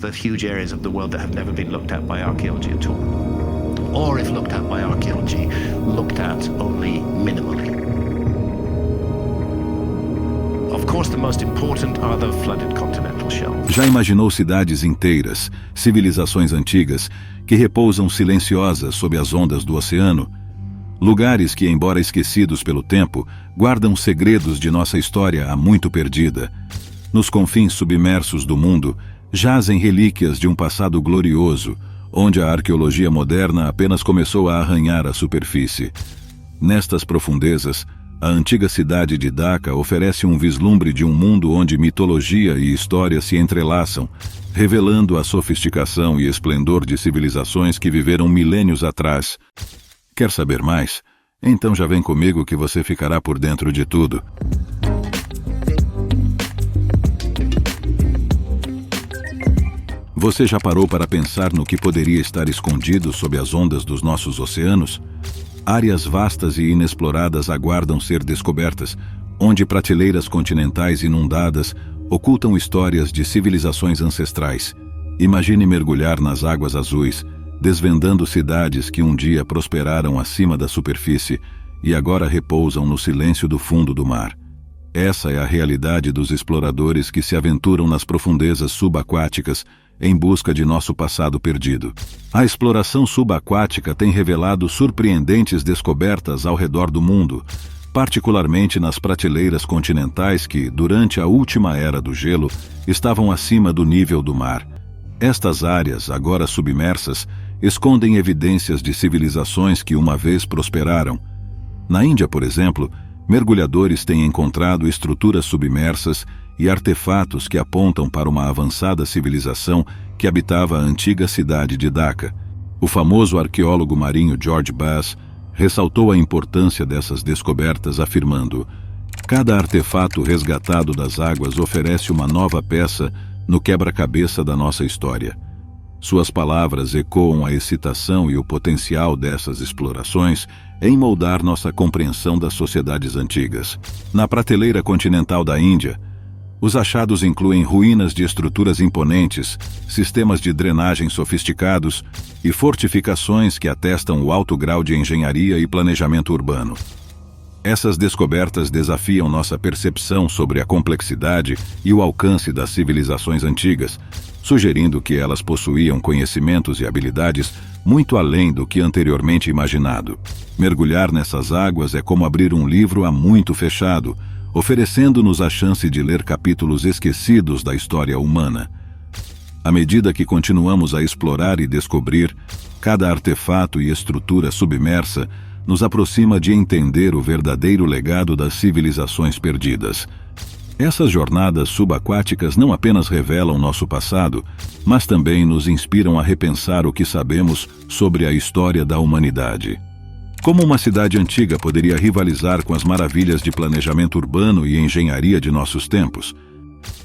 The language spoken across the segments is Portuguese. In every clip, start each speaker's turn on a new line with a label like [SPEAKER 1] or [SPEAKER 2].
[SPEAKER 1] the huge areas of the world that have never been looked at by archaeology at all. Or if looked at by archaeology, looked at only minimally. Of course, the most important are the flooded continental shelves.
[SPEAKER 2] Já imaginou cidades inteiras, civilizações antigas, que repousam silenciosas sob as ondas do oceano? Lugares que, embora esquecidos pelo tempo, guardam segredos de nossa história há muito perdida. Nos confins submersos do mundo, jazem relíquias de um passado glorioso, onde a arqueologia moderna apenas começou a arranhar a superfície. Nestas profundezas, a antiga cidade de Dhaka oferece um vislumbre de um mundo onde mitologia e história se entrelaçam, revelando a sofisticação e esplendor de civilizações que viveram milênios atrás. Quer saber mais? Então já vem comigo que você ficará por dentro de tudo. Você já parou para pensar no que poderia estar escondido sob as ondas dos nossos oceanos? Áreas vastas e inexploradas aguardam ser descobertas, onde prateleiras continentais inundadas ocultam histórias de civilizações ancestrais. Imagine mergulhar nas águas azuis, desvendando cidades que um dia prosperaram acima da superfície e agora repousam no silêncio do fundo do mar. Essa é a realidade dos exploradores que se aventuram nas profundezas subaquáticas em busca de nosso passado perdido. A exploração subaquática tem revelado surpreendentes descobertas ao redor do mundo, particularmente nas prateleiras continentais que, durante a última era do gelo, estavam acima do nível do mar. Estas áreas, agora submersas, escondem evidências de civilizações que uma vez prosperaram. Na Índia, por exemplo, mergulhadores têm encontrado estruturas submersas e artefatos que apontam para uma avançada civilização que habitava a antiga cidade de Dhaka. O famoso arqueólogo marinho George Bass ressaltou a importância dessas descobertas, afirmando: "Cada artefato resgatado das águas oferece uma nova peça no quebra-cabeça da nossa história." Suas palavras ecoam a excitação e o potencial dessas explorações em moldar nossa compreensão das sociedades antigas. Na prateleira continental da Índia, os achados incluem ruínas de estruturas imponentes, sistemas de drenagem sofisticados e fortificações que atestam o alto grau de engenharia e planejamento urbano. Essas descobertas desafiam nossa percepção sobre a complexidade e o alcance das civilizações antigas, sugerindo que elas possuíam conhecimentos e habilidades muito além do que anteriormente imaginado. Mergulhar nessas águas é como abrir um livro há muito fechado, oferecendo-nos a chance de ler capítulos esquecidos da história humana. À medida que continuamos a explorar e descobrir, cada artefato e estrutura submersa nos aproxima de entender o verdadeiro legado das civilizações perdidas. Essas jornadas subaquáticas não apenas revelam nosso passado, mas também nos inspiram a repensar o que sabemos sobre a história da humanidade. Como uma cidade antiga poderia rivalizar com as maravilhas de planejamento urbano e engenharia de nossos tempos?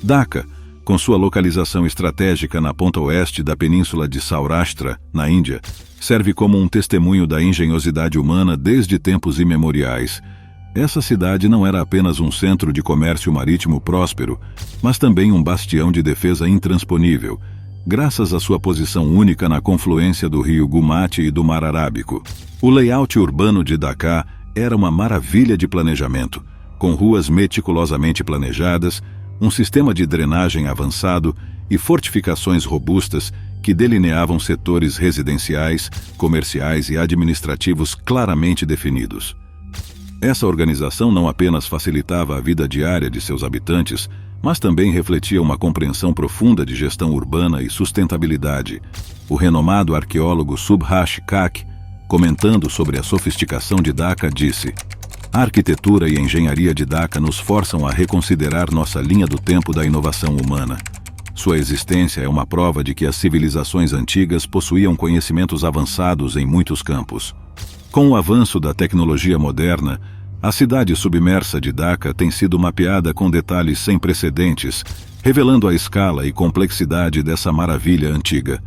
[SPEAKER 2] Dhaka, com sua localização estratégica na ponta oeste da península de Saurashtra, na Índia, serve como um testemunho da engenhosidade humana desde tempos imemoriais. Essa cidade não era apenas um centro de comércio marítimo próspero, mas também um bastião de defesa intransponível, graças à sua posição única na confluência do rio Gumati e do Mar Arábico. O layout urbano de Dhaka era uma maravilha de planejamento, com ruas meticulosamente planejadas, um sistema de drenagem avançado e fortificações robustas que delineavam setores residenciais, comerciais e administrativos claramente definidos. Essa organização não apenas facilitava a vida diária de seus habitantes, mas também refletia uma compreensão profunda de gestão urbana e sustentabilidade. O renomado arqueólogo Subhash Kak, comentando sobre a sofisticação de Dhaka, disse: "A arquitetura e a engenharia de Dhaka nos forçam a reconsiderar nossa linha do tempo da inovação humana. Sua existência é uma prova de que as civilizações antigas possuíam conhecimentos avançados em muitos campos." Com o avanço da tecnologia moderna, a cidade submersa de Dhaka tem sido mapeada com detalhes sem precedentes, revelando a escala e complexidade dessa maravilha antiga.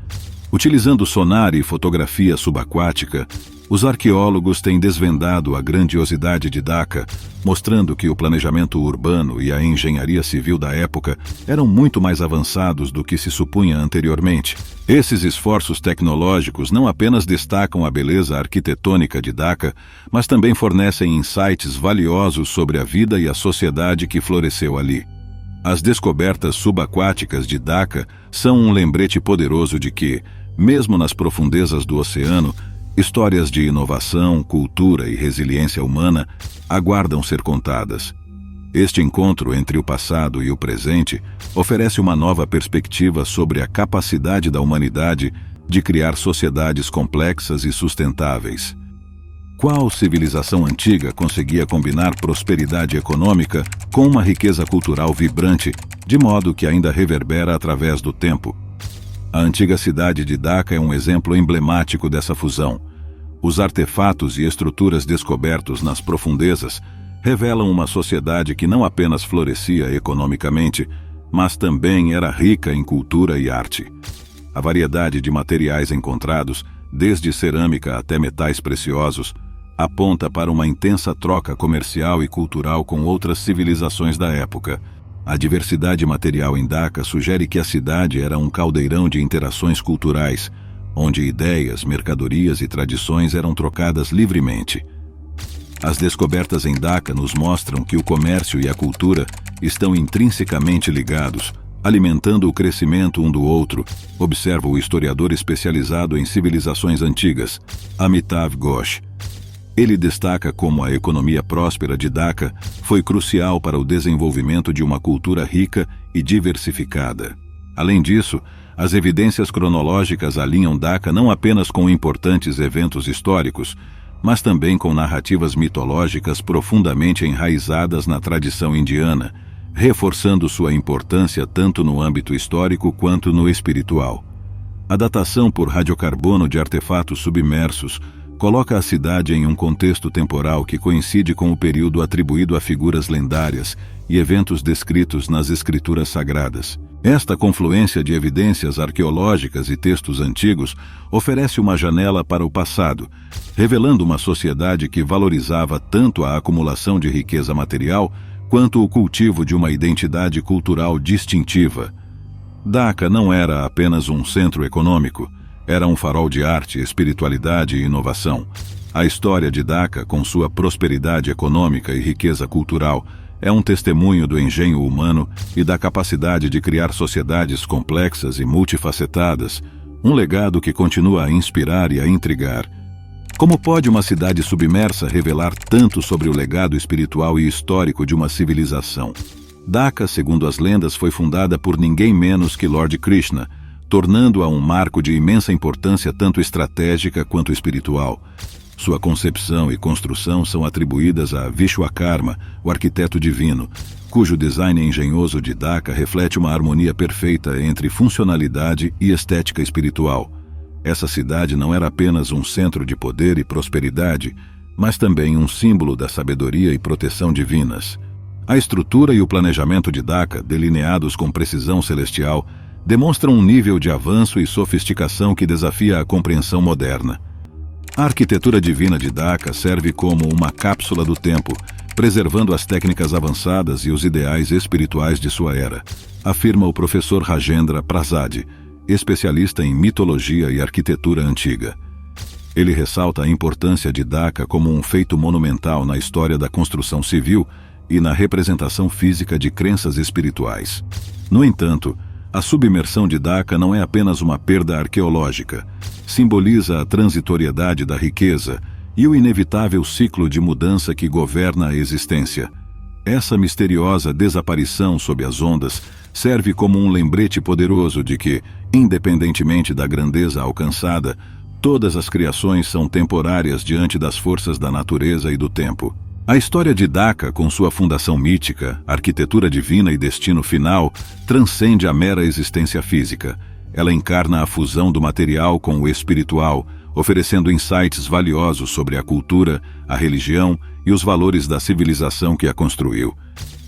[SPEAKER 2] Utilizando sonar e fotografia subaquática, Os arqueólogos têm desvendado a grandiosidade de Dhaka, mostrando que o planejamento urbano e a engenharia civil da época eram muito mais avançados do que se supunha anteriormente. Esses esforços tecnológicos não apenas destacam a beleza arquitetônica de Dhaka, mas também fornecem insights valiosos sobre a vida e a sociedade que floresceu ali. As descobertas subaquáticas de Dhaka são um lembrete poderoso de que, mesmo nas profundezas do oceano, histórias de inovação, cultura e resiliência humana aguardam ser contadas. Este encontro entre o passado e o presente oferece uma nova perspectiva sobre a capacidade da humanidade de criar sociedades complexas e sustentáveis. Qual civilização antiga conseguia combinar prosperidade econômica com uma riqueza cultural vibrante, de modo que ainda reverbera através do tempo? A antiga cidade de Dhaka é um exemplo emblemático dessa fusão. Os artefatos e estruturas descobertos nas profundezas revelam uma sociedade que não apenas florescia economicamente, mas também era rica em cultura e arte. A variedade de materiais encontrados, desde cerâmica até metais preciosos, aponta para uma intensa troca comercial e cultural com outras civilizações da época. A diversidade material em Dhaka sugere que a cidade era um caldeirão de interações culturais, onde ideias, mercadorias e tradições eram trocadas livremente. As descobertas em Dhaka nos mostram que o comércio e a cultura estão intrinsecamente ligados, alimentando o crescimento um do outro, observa o historiador especializado em civilizações antigas, Amitav Ghosh. Ele destaca como a economia próspera de Dhaka foi crucial para o desenvolvimento de uma cultura rica e diversificada. Além disso, as evidências cronológicas alinham Dhaka não apenas com importantes eventos históricos, mas também com narrativas mitológicas profundamente enraizadas na tradição indiana, reforçando sua importância tanto no âmbito histórico quanto no espiritual. A datação por radiocarbono de artefatos submersos coloca a cidade em um contexto temporal que coincide com o período atribuído a figuras lendárias e eventos descritos nas escrituras sagradas. Esta confluência de evidências arqueológicas e textos antigos oferece uma janela para o passado, revelando uma sociedade que valorizava tanto a acumulação de riqueza material quanto o cultivo de uma identidade cultural distintiva. Dhaka não era apenas um centro econômico, era um farol de arte, espiritualidade e inovação. A história de Dhaka, com sua prosperidade econômica e riqueza cultural, é um testemunho do engenho humano e da capacidade de criar sociedades complexas e multifacetadas, um legado que continua a inspirar e a intrigar. Como pode uma cidade submersa revelar tanto sobre o legado espiritual e histórico de uma civilização? Dhaka, segundo as lendas, foi fundada por ninguém menos que Lord Krishna, tornando-a um marco de imensa importância tanto estratégica quanto espiritual. Sua concepção e construção são atribuídas a Vishwakarma, o arquiteto divino, cujo design engenhoso de Dhaka reflete uma harmonia perfeita entre funcionalidade e estética espiritual. Essa cidade não era apenas um centro de poder e prosperidade, mas também um símbolo da sabedoria e proteção divinas. A estrutura e o planejamento de Dhaka, delineados com precisão celestial, demonstram um nível de avanço e sofisticação que desafia a compreensão moderna. A arquitetura divina de Dhaka serve como uma cápsula do tempo, preservando as técnicas avançadas e os ideais espirituais de sua era, afirma o professor Rajendra Prasad, especialista em mitologia e arquitetura antiga. Ele ressalta a importância de Dhaka como um feito monumental na história da construção civil e na representação física de crenças espirituais. No entanto, a submersão de Dhaka não é apenas uma perda arqueológica, simboliza a transitoriedade da riqueza e o inevitável ciclo de mudança que governa a existência. Essa misteriosa desaparição sob as ondas serve como um lembrete poderoso de que, independentemente da grandeza alcançada, todas as criações são temporárias diante das forças da natureza e do tempo. A história de Dhaka, com sua fundação mítica, arquitetura divina e destino final, transcende a mera existência física. Ela encarna a fusão do material com o espiritual, oferecendo insights valiosos sobre a cultura, a religião e os valores da civilização que a construiu.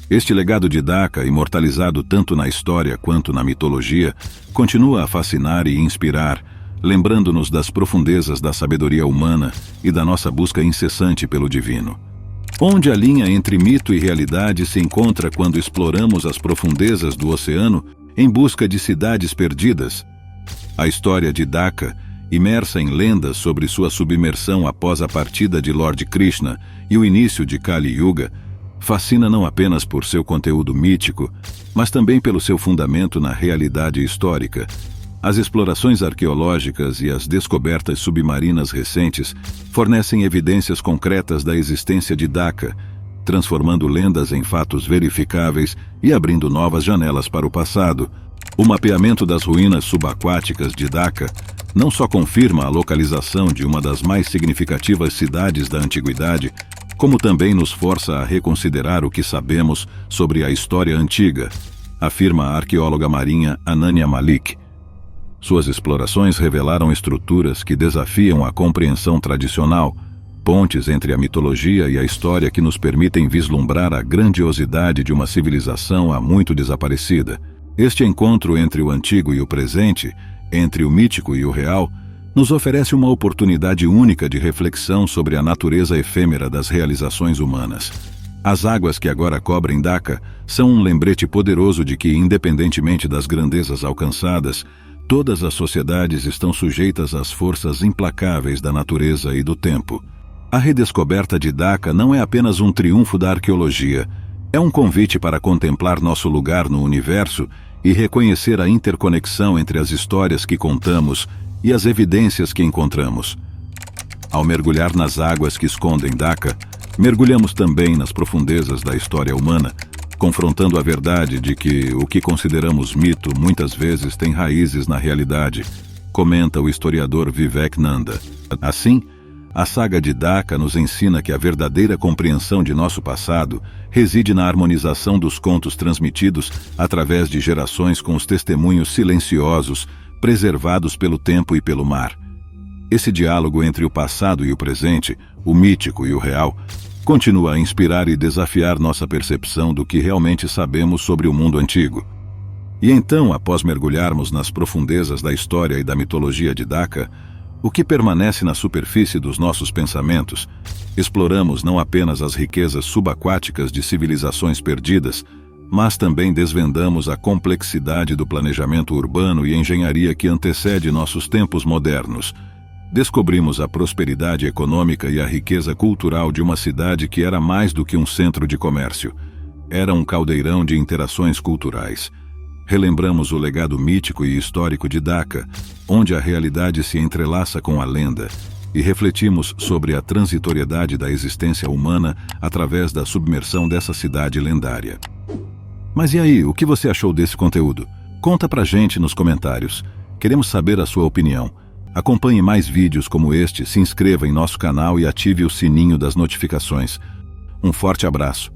[SPEAKER 2] Este legado de Dhaka, imortalizado tanto na história quanto na mitologia, continua a fascinar e inspirar, lembrando-nos das profundezas da sabedoria humana e da nossa busca incessante pelo divino. Onde a linha entre mito e realidade se encontra quando exploramos as profundezas do oceano em busca de cidades perdidas? A história de Dhaka, imersa em lendas sobre sua submersão após a partida de Lord Krishna e o início de Kali Yuga, fascina não apenas por seu conteúdo mítico, mas também pelo seu fundamento na realidade histórica. As explorações arqueológicas e as descobertas submarinas recentes fornecem evidências concretas da existência de Dhaka, transformando lendas em fatos verificáveis e abrindo novas janelas para o passado. O mapeamento das ruínas subaquáticas de Dhaka não só confirma a localização de uma das mais significativas cidades da antiguidade, como também nos força a reconsiderar o que sabemos sobre a história antiga, afirma a arqueóloga marinha Ananya Malik. Suas explorações revelaram estruturas que desafiam a compreensão tradicional, pontes entre a mitologia e a história que nos permitem vislumbrar a grandiosidade de uma civilização há muito desaparecida. Este encontro entre o antigo e o presente, entre o mítico e o real, nos oferece uma oportunidade única de reflexão sobre a natureza efêmera das realizações humanas. As águas que agora cobrem Dhaka são um lembrete poderoso de que, independentemente das grandezas alcançadas, todas as sociedades estão sujeitas às forças implacáveis da natureza e do tempo. A redescoberta de Dhaka não é apenas um triunfo da arqueologia, é um convite para contemplar nosso lugar no universo e reconhecer a interconexão entre as histórias que contamos e as evidências que encontramos. Ao mergulhar nas águas que escondem Dhaka, mergulhamos também nas profundezas da história humana, confrontando a verdade de que o que consideramos mito muitas vezes tem raízes na realidade, comenta o historiador Vivek Nanda. Assim, a saga de Dhaka nos ensina que a verdadeira compreensão de nosso passado reside na harmonização dos contos transmitidos através de gerações com os testemunhos silenciosos preservados pelo tempo e pelo mar. Esse diálogo entre o passado e o presente, o mítico e o real, continua a inspirar e desafiar nossa percepção do que realmente sabemos sobre o mundo antigo. E então, após mergulharmos nas profundezas da história e da mitologia de Dhaka, o que permanece na superfície dos nossos pensamentos, exploramos não apenas as riquezas subaquáticas de civilizações perdidas, mas também desvendamos a complexidade do planejamento urbano e engenharia que antecede nossos tempos modernos. Descobrimos a prosperidade econômica e a riqueza cultural de uma cidade que era mais do que um centro de comércio. Era um caldeirão de interações culturais. Relembramos o legado mítico e histórico de Dhaka, onde a realidade se entrelaça com a lenda, e refletimos sobre a transitoriedade da existência humana através da submersão dessa cidade lendária. Mas e aí, o que você achou desse conteúdo? Conta pra gente nos comentários. Queremos saber a sua opinião. Acompanhe mais vídeos como este, se inscreva em nosso canal e ative o sininho das notificações. Um forte abraço.